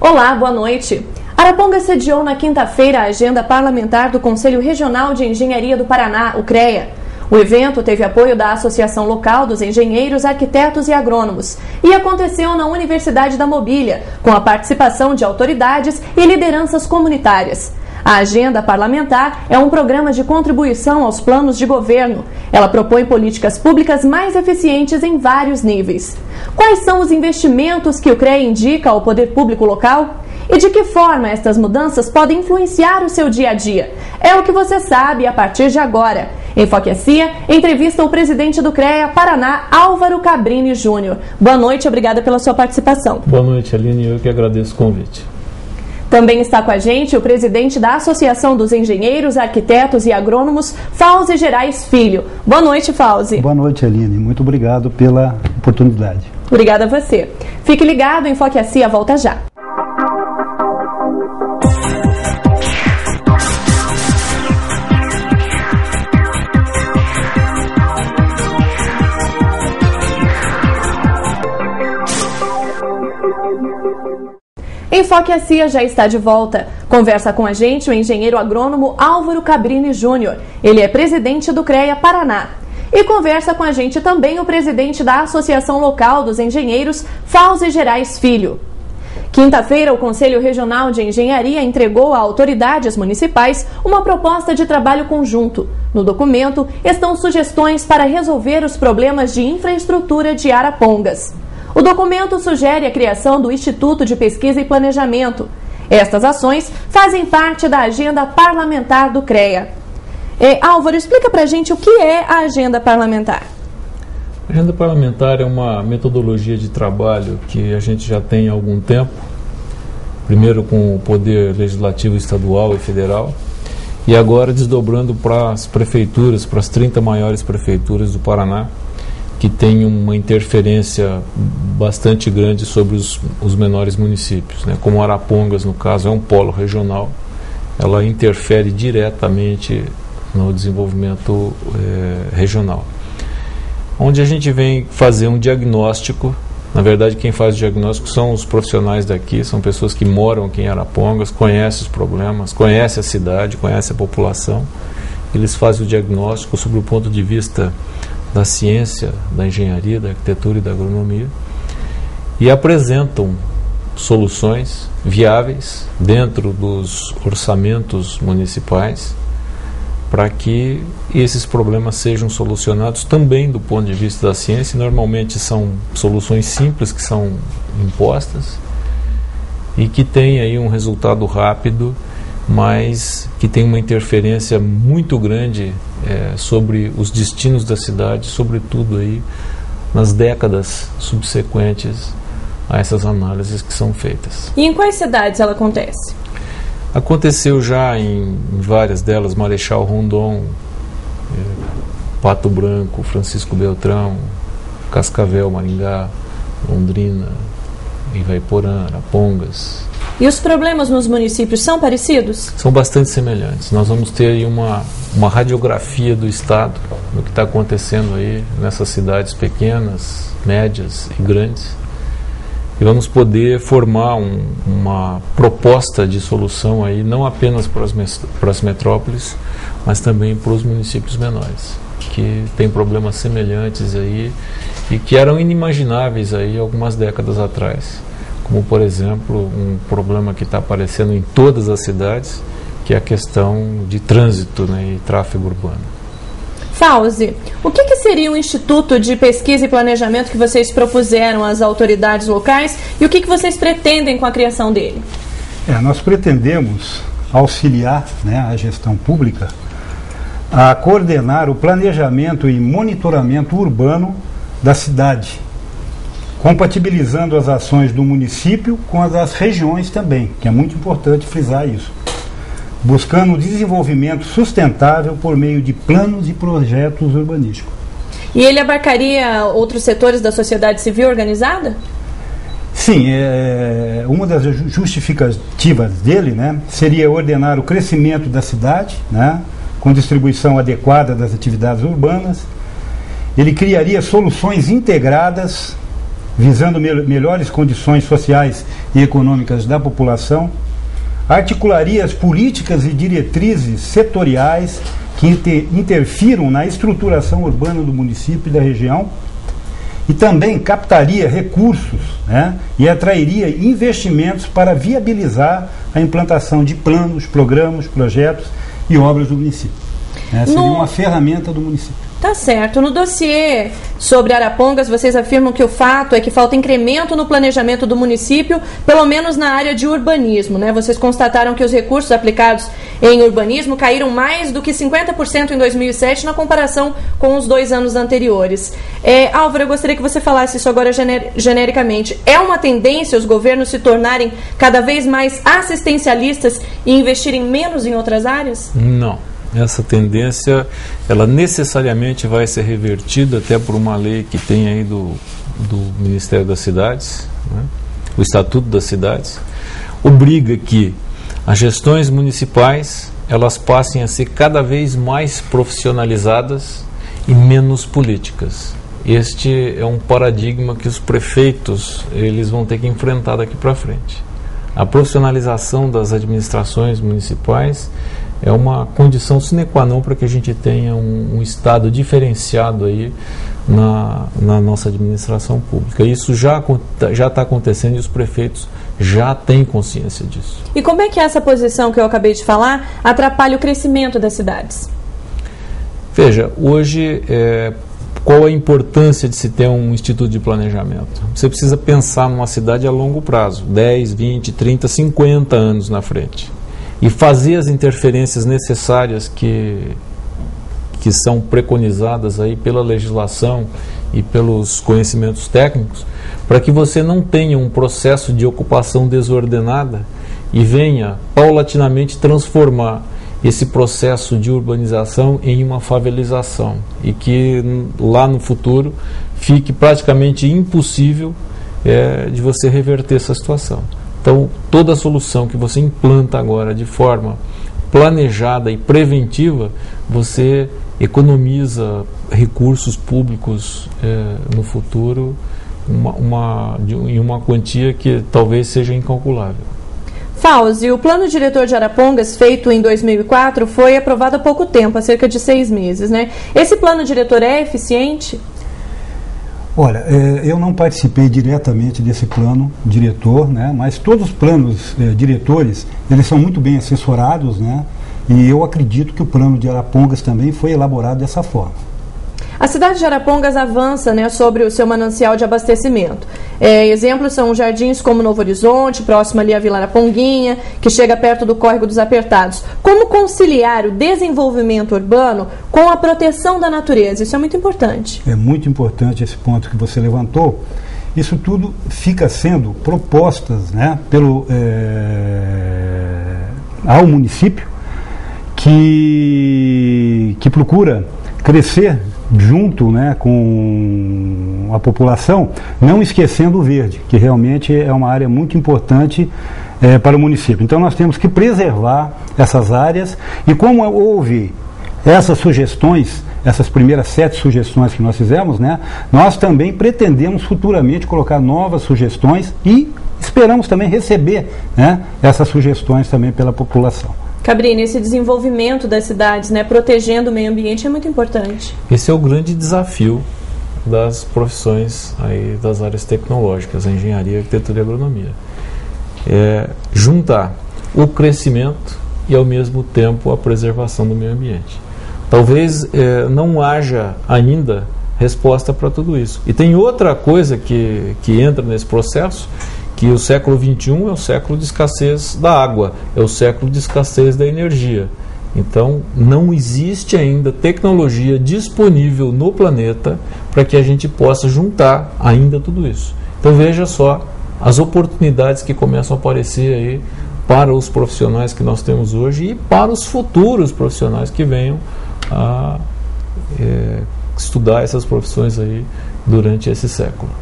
Olá, boa noite. Arapongas sediou na quinta-feira a agenda parlamentar do Conselho Regional de Engenharia do Paraná, o CREA. O evento teve apoio da Associação Local dos Engenheiros, Arquitetos e Agrônomos e aconteceu na Universidade da Mobília, com a participação de autoridades e lideranças comunitárias. A agenda parlamentar é um programa de contribuição aos planos de governo. Ela propõe políticas públicas mais eficientes em vários níveis. Quais são os investimentos que o CREA indica ao poder público local? E de que forma estas mudanças podem influenciar o seu dia a dia? É o que você sabe a partir de agora. Enfoque Cia entrevista o presidente do CREA Paraná, Álvaro Cabrini Júnior. Boa noite, obrigada pela sua participação. Boa noite, Aline, eu que agradeço o convite. Também está com a gente o presidente da Associação dos Engenheiros, Arquitetos e Agrônomos, Fauzi Gerais Filho. Boa noite, Fauzi. Boa noite, Aline. Muito obrigado pela oportunidade. Obrigada a você. Fique ligado, Enfoque Cia volta já. Enfoque Cia já está de volta. Conversa com a gente o engenheiro agrônomo Álvaro Cabrini Júnior. Ele é presidente do CREA Paraná. E conversa com a gente também o presidente da Associação Local dos Engenheiros, Fauzi Gerais Filho. Quinta-feira, o Conselho Regional de Engenharia entregou a autoridades municipais uma proposta de trabalho conjunto. No documento estão sugestões para resolver os problemas de infraestrutura de Arapongas. O documento sugere a criação do Instituto de Pesquisa e Planejamento. Estas ações fazem parte da agenda parlamentar do CREA. Álvaro, explica pra gente o que é a agenda parlamentar. A agenda parlamentar é uma metodologia de trabalho que a gente já tem há algum tempo, primeiro com o poder legislativo estadual e federal, e agora desdobrando para as prefeituras, para as 30 maiores prefeituras do Paraná, que tem uma interferência bastante grande sobre os menores municípios, né? Como Arapongas, no caso, é um polo regional, ela interfere diretamente no desenvolvimento regional. Onde a gente vem fazer um diagnóstico, na verdade quem faz o diagnóstico são os profissionais daqui, são pessoas que moram aqui em Arapongas, conhecem os problemas, conhecem a cidade, conhecem a população, eles fazem o diagnóstico sobre o ponto de vista da ciência, da engenharia, da arquitetura e da agronomia e apresentam soluções viáveis dentro dos orçamentos municipais para que esses problemas sejam solucionados também do ponto de vista da ciência. Normalmente são soluções simples que são impostas e que têm aí um resultado rápido, mas que tem uma interferência muito grande sobre os destinos da cidade, sobretudo aí nas décadas subsequentes a essas análises que são feitas. E em quais cidades ela acontece? Aconteceu já em várias delas, Marechal Rondon, Pato Branco, Francisco Beltrão, Cascavel, Maringá, Londrina, Ivaiporã, Arapongas. E os problemas nos municípios são parecidos? São bastante semelhantes. Nós vamos ter aí uma radiografia do Estado, do que está acontecendo aí nessas cidades pequenas, médias e grandes. E vamos poder formar uma proposta de solução aí, não apenas para as metrópoles, mas também para os municípios menores, que têm problemas semelhantes aí e que eram inimagináveis aí algumas décadas atrás. Como, por exemplo, um problema que está aparecendo em todas as cidades, que é a questão de trânsito, né, e tráfego urbano. Fauzi, o que seria um Instituto de Pesquisa e Planejamento que vocês propuseram às autoridades locais e o que vocês pretendem com a criação dele? Nós pretendemos auxiliar, né, a gestão pública a coordenar o planejamento e monitoramento urbano da cidade, compatibilizando as ações do município com as das regiões também, que é muito importante frisar isso, buscando o desenvolvimento sustentável por meio de planos e projetos urbanísticos. E ele abarcaria outros setores da sociedade civil organizada? Sim, uma das justificativas dele, né, seria ordenar o crescimento da cidade, né, com distribuição adequada das atividades urbanas. Ele criaria soluções integradas visando melhores condições sociais e econômicas da população, articularia as políticas e diretrizes setoriais que interfiram na estruturação urbana do município e da região, e também captaria recursos, né, e atrairia investimentos para viabilizar a implantação de planos, programas, projetos e obras do município. Seria uma ferramenta do município. Tá certo. No dossiê sobre Arapongas, vocês afirmam que o fato é que falta incremento no planejamento do município, pelo menos na área de urbanismo, né? Vocês constataram que os recursos aplicados em urbanismo caíram mais do que 50% em 2007 na comparação com os 2 anos anteriores. Álvaro, eu gostaria que você falasse isso agora genericamente. É uma tendência os governos se tornarem cada vez mais assistencialistas e investirem menos em outras áreas? Não. Essa tendência, ela necessariamente vai ser revertida até por uma lei que tem aí do Ministério das Cidades, né? O Estatuto das Cidades, obriga que as gestões municipais elas passem a ser cada vez mais profissionalizadas e menos políticas. Este é um paradigma que os prefeitos eles vão ter que enfrentar daqui para frente. A profissionalização das administrações municipais é uma condição sine qua non para que a gente tenha um Estado diferenciado aí na nossa administração pública. Isso já está acontecendo e os prefeitos já têm consciência disso. E como é que essa posição que eu acabei de falar atrapalha o crescimento das cidades? Veja, hoje, qual a importância de se ter um instituto de planejamento? Você precisa pensar numa cidade a longo prazo, 10, 20, 30, 50 anos na frente. E fazer as interferências necessárias que são preconizadas aí pela legislação e pelos conhecimentos técnicos, para que você não tenha um processo de ocupação desordenada e venha paulatinamente transformar esse processo de urbanização em uma favelização e que lá no futuro fique praticamente impossível de você reverter essa situação. Então, toda a solução que você implanta agora de forma planejada e preventiva, você economiza recursos públicos no futuro em uma quantia que talvez seja incalculável. Fauzi, o plano diretor de Arapongas, feito em 2004, foi aprovado há pouco tempo, há cerca de 6 meses, né? Esse plano diretor é eficiente? Olha, eu não participei diretamente desse plano diretor, né, mas todos os planos diretores, eles são muito bem assessorados, né, e eu acredito que o plano de Arapongas também foi elaborado dessa forma. A cidade de Arapongas avança, né, sobre o seu manancial de abastecimento. Exemplos são jardins como Novo Horizonte, próximo ali à Vila Araponguinha, que chega perto do Córrego dos Apertados. Como conciliar o desenvolvimento urbano com a proteção da natureza? Isso é muito importante. É muito importante esse ponto que você levantou. Isso tudo fica sendo propostas, né, ao município que procura crescer junto, né, com a população, não esquecendo o verde, que realmente é uma área muito importante para o município. Então nós temos que preservar essas áreas e como houve essas sugestões, essas primeiras 7 sugestões que nós fizemos, né, nós também pretendemos futuramente colocar novas sugestões e esperamos também receber, né, essas sugestões também pela população. Cabrini, esse desenvolvimento das cidades, né, protegendo o meio ambiente é muito importante. Esse é o grande desafio das profissões aí das áreas tecnológicas, a engenharia, a arquitetura e a agronomia. Juntar o crescimento e ao mesmo tempo a preservação do meio ambiente. Talvez não haja ainda resposta para tudo isso. E tem outra coisa que entra nesse processo, que o século XXI é o século de escassez da água, é o século de escassez da energia. Então, não existe ainda tecnologia disponível no planeta para que a gente possa juntar ainda tudo isso. Então, veja só as oportunidades que começam a aparecer aí para os profissionais que nós temos hoje e para os futuros profissionais que venham a estudar essas profissões aí durante esse século.